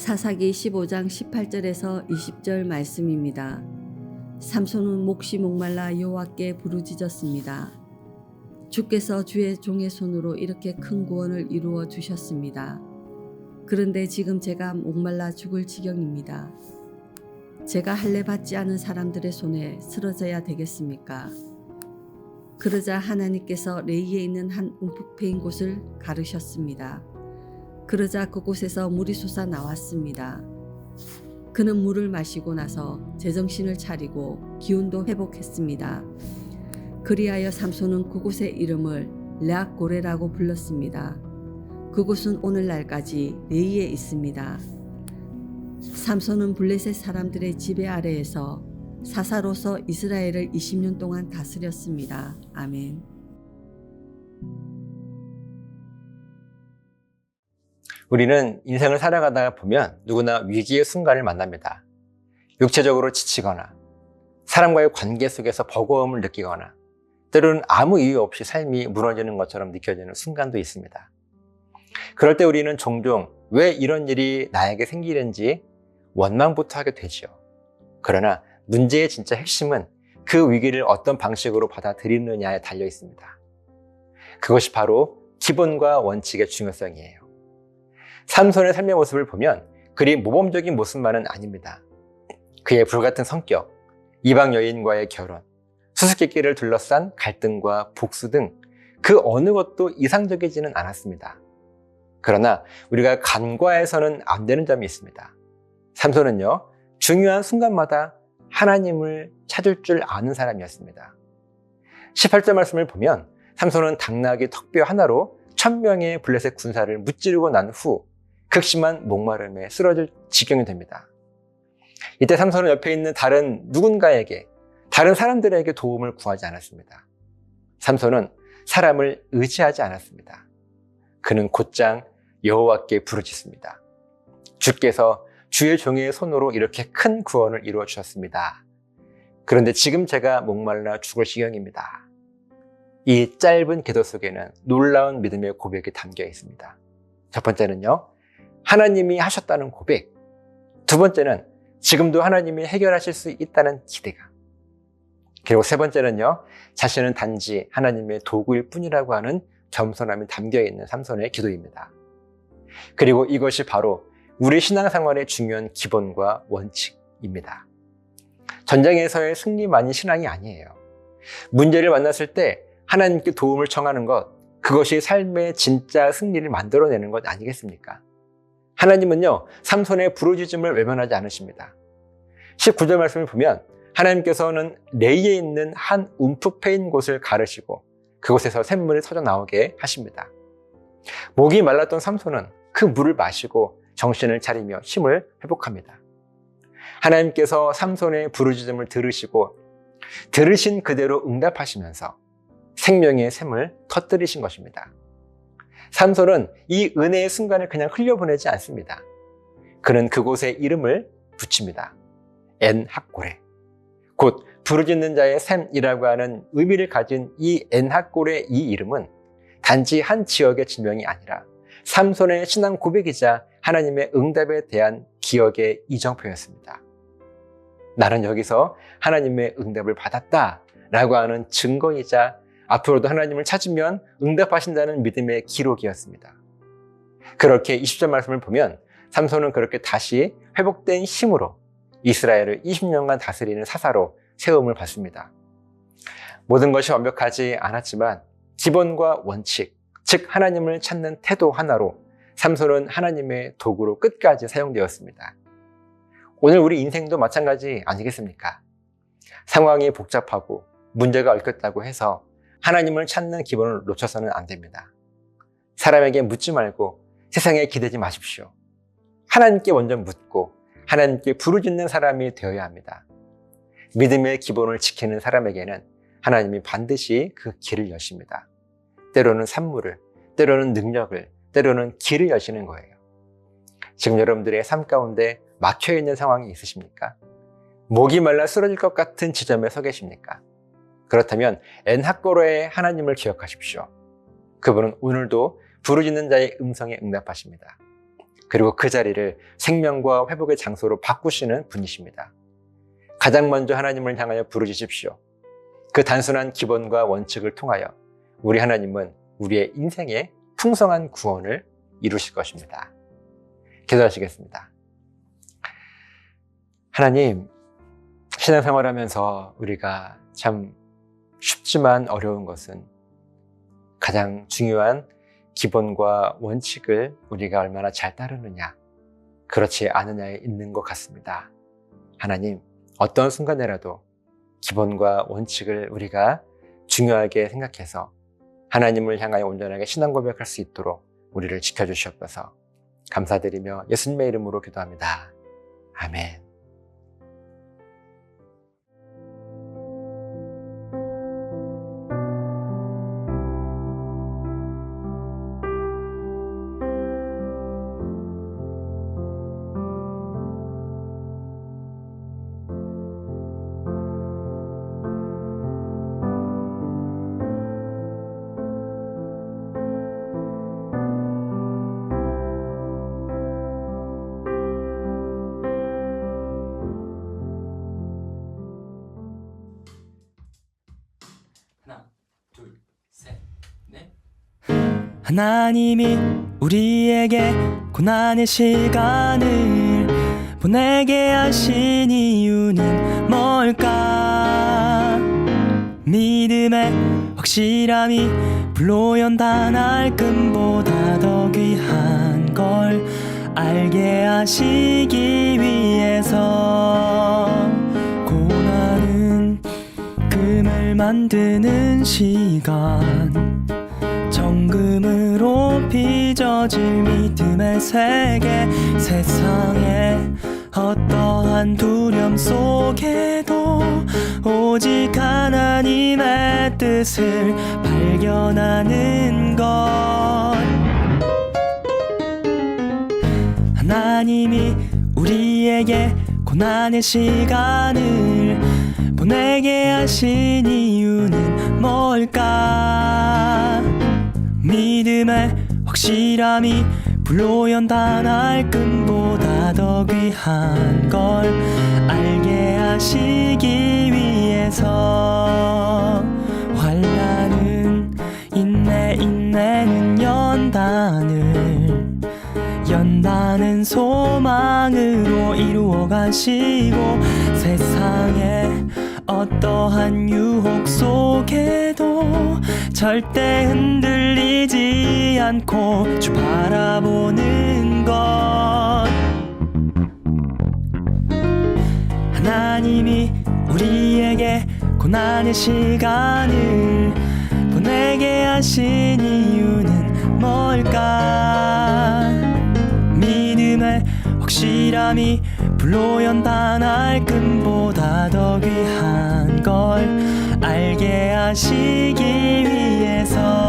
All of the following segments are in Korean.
사사기 15장 18절에서 20절 말씀입니다. 삼손은 몹시 목말라 여호와께 부르짖었습니다. 주께서 주의 종의 손으로 이렇게 큰 구원을 이루어 주셨습니다. 그런데 지금 제가 목말라 죽을 지경입니다. 제가 할례 받지 않은 사람들의 손에 쓰러져야 되겠습니까? 그러자 하나님께서 레이에 있는 한 움푹 패인 곳을 가르셨습니다. 그러자 그곳에서 물이 솟아 나왔습니다. 그는 물을 마시고 나서 제정신을 차리고 기운도 회복했습니다. 그리하여 삼손은 그곳의 이름을 레악고레라고 불렀습니다. 그곳은 오늘날까지 레이에 있습니다. 삼손은 블레셋 사람들의 지배 아래에서 사사로서 이스라엘을 20년 동안 다스렸습니다. 아멘. 우리는 인생을 살아가다 보면 누구나 위기의 순간을 만납니다. 육체적으로 지치거나 사람과의 관계 속에서 버거움을 느끼거나 때로는 아무 이유 없이 삶이 무너지는 것처럼 느껴지는 순간도 있습니다. 그럴 때 우리는 종종 왜 이런 일이 나에게 생기는지 원망부터 하게 되죠. 그러나 문제의 진짜 핵심은 그 위기를 어떤 방식으로 받아들이느냐에 달려 있습니다. 그것이 바로 기본과 원칙의 중요성이에요. 삼손의 삶의 모습을 보면 그리 모범적인 모습만은 아닙니다. 그의 불같은 성격, 이방 여인과의 결혼, 수수께끼를 둘러싼 갈등과 복수 등 그 어느 것도 이상적이지는 않았습니다. 그러나 우리가 간과해서는 안 되는 점이 있습니다. 삼손은요, 중요한 순간마다 하나님을 찾을 줄 아는 사람이었습니다. 18절 말씀을 보면 삼손은 당나귀 턱뼈 하나로 1000명의 블레셋 군사를 무찌르고 난 후 극심한 목마름에 쓰러질 지경이 됩니다. 이때 삼손은 옆에 있는 다른 누군가에게, 다른 사람들에게 도움을 구하지 않았습니다. 삼손은 사람을 의지하지 않았습니다. 그는 곧장 여호와께 부르짖습니다. 주께서 주의 종의 손으로 이렇게 큰 구원을 이루어 주셨습니다. 그런데 지금 제가 목말라 죽을 지경입니다. 이 짧은 기도 속에는 놀라운 믿음의 고백이 담겨 있습니다. 첫 번째는요, 하나님이 하셨다는 고백. 두 번째는 지금도 하나님이 해결하실 수 있다는 기대감. 그리고 세 번째는요, 자신은 단지 하나님의 도구일 뿐이라고 하는 겸손함이 담겨 있는 삼손의 기도입니다. 그리고 이것이 바로 우리 신앙생활의 중요한 기본과 원칙입니다. 전쟁에서의 승리만이 신앙이 아니에요. 문제를 만났을 때 하나님께 도움을 청하는 것, 그것이 삶의 진짜 승리를 만들어내는 것 아니겠습니까? 하나님은요, 삼손의 부르짖음을 외면하지 않으십니다. 19절 말씀을 보면 하나님께서는 레이에 있는 한 움푹 패인 곳을 가르시고 그곳에서 샘물이 터져 나오게 하십니다. 목이 말랐던 삼손은 그 물을 마시고 정신을 차리며 힘을 회복합니다. 하나님께서 삼손의 부르짖음을 들으시고 들으신 그대로 응답하시면서 생명의 샘을 터뜨리신 것입니다. 삼손은 이 은혜의 순간을 그냥 흘려보내지 않습니다. 그는 그곳에 이름을 붙입니다. 엔학고레. 곧 부르짖는 자의 샘이라고 하는 의미를 가진 이 엔학고레 이 이름은 단지 한 지역의 지명이 아니라 삼손의 신앙 고백이자 하나님의 응답에 대한 기억의 이정표였습니다. 나는 여기서 하나님의 응답을 받았다라고 하는 증거이자 앞으로도 하나님을 찾으면 응답하신다는 믿음의 기록이었습니다. 그렇게 20절 말씀을 보면 삼손은 그렇게 다시 회복된 힘으로 이스라엘을 20년간 다스리는 사사로 세움을 받습니다. 모든 것이 완벽하지 않았지만 기본과 원칙, 즉 하나님을 찾는 태도 하나로 삼손은 하나님의 도구로 끝까지 사용되었습니다. 오늘 우리 인생도 마찬가지 아니겠습니까? 상황이 복잡하고 문제가 얽혔다고 해서 하나님을 찾는 기본을 놓쳐서는 안 됩니다. 사람에게 묻지 말고 세상에 기대지 마십시오. 하나님께 먼저 묻고 하나님께 부르짖는 사람이 되어야 합니다. 믿음의 기본을 지키는 사람에게는 하나님이 반드시 그 길을 여십니다. 때로는 산물을, 때로는 능력을, 때로는 길을 여시는 거예요. 지금 여러분들의 삶 가운데 막혀있는 상황이 있으십니까? 목이 말라 쓰러질 것 같은 지점에 서 계십니까? 그렇다면 엔학고로의 하나님을 기억하십시오. 그분은 오늘도 부르짖는 자의 음성에 응답하십니다. 그리고 그 자리를 생명과 회복의 장소로 바꾸시는 분이십니다. 가장 먼저 하나님을 향하여 부르짖으십시오. 그 단순한 기본과 원칙을 통하여 우리 하나님은 우리의 인생에 풍성한 구원을 이루실 것입니다. 기도하시겠습니다. 하나님, 신앙생활하면서 우리가 참 쉽지만 어려운 것은 가장 중요한 기본과 원칙을 우리가 얼마나 잘 따르느냐, 그렇지 않느냐에 있는 것 같습니다. 하나님, 어떤 순간에라도 기본과 원칙을 우리가 중요하게 생각해서 하나님을 향하여 온전하게 신앙 고백할 수 있도록 우리를 지켜주시옵소서. 감사드리며 예수님의 이름으로 기도합니다. 아멘. 하나, 둘, 셋, 넷. 하나님이 우리에게 고난의 시간을 보내게 하신 이유는 뭘까? 믿음의 확실함이 불로 연단할 금보다 더 귀한 걸 알게 하시기 위해서. 고난은 금을 만드는 시간, 정금으로 빚어질 믿음의 세계. 세상에 어떠한 두려움 속에도 오직 하나님의 뜻을 발견하는 것. 하나님이 우리에게 고난의 시간을 보내게 하신 이유는 뭘까? 믿음의 확실함이 불로 연단할 금보다 더 귀한 걸 알게 하시기 위해서. 환난은 인내는 연단은 소망으로 이루어 가시고. 세상에 어떠한 유혹 속에도 절대 흔들리지 않고 주 바라보는 것. 하나님이 우리에게 고난의 시간을 보내게 하신 이유는 뭘까? 믿음의 확실함이 불로 연단할 금보다 더 귀한 걸 알게 하시기 위해서.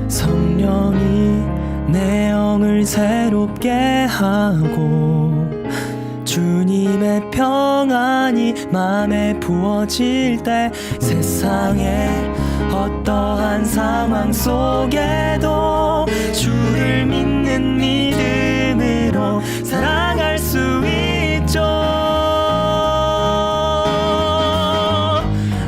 성령이 내 영을 새롭게 하고 주님의 평안이 마음에 부어질 때 세상의 어떠한 상황 속에도 주를 믿는 믿음으로 살아갈 수 있죠.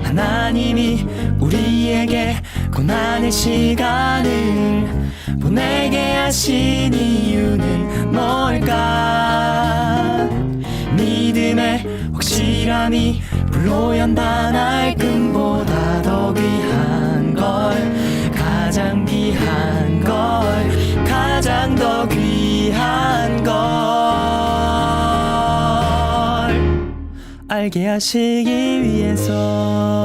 하나님이 우리에게 고난의 시간을 보내게 하신 이유는 뭘까? 믿음의 확실함이 불로 연단할 금보다 더 귀한 걸, 가장 귀한 걸, 가장 더 귀한 걸 알게 하시기 위해서.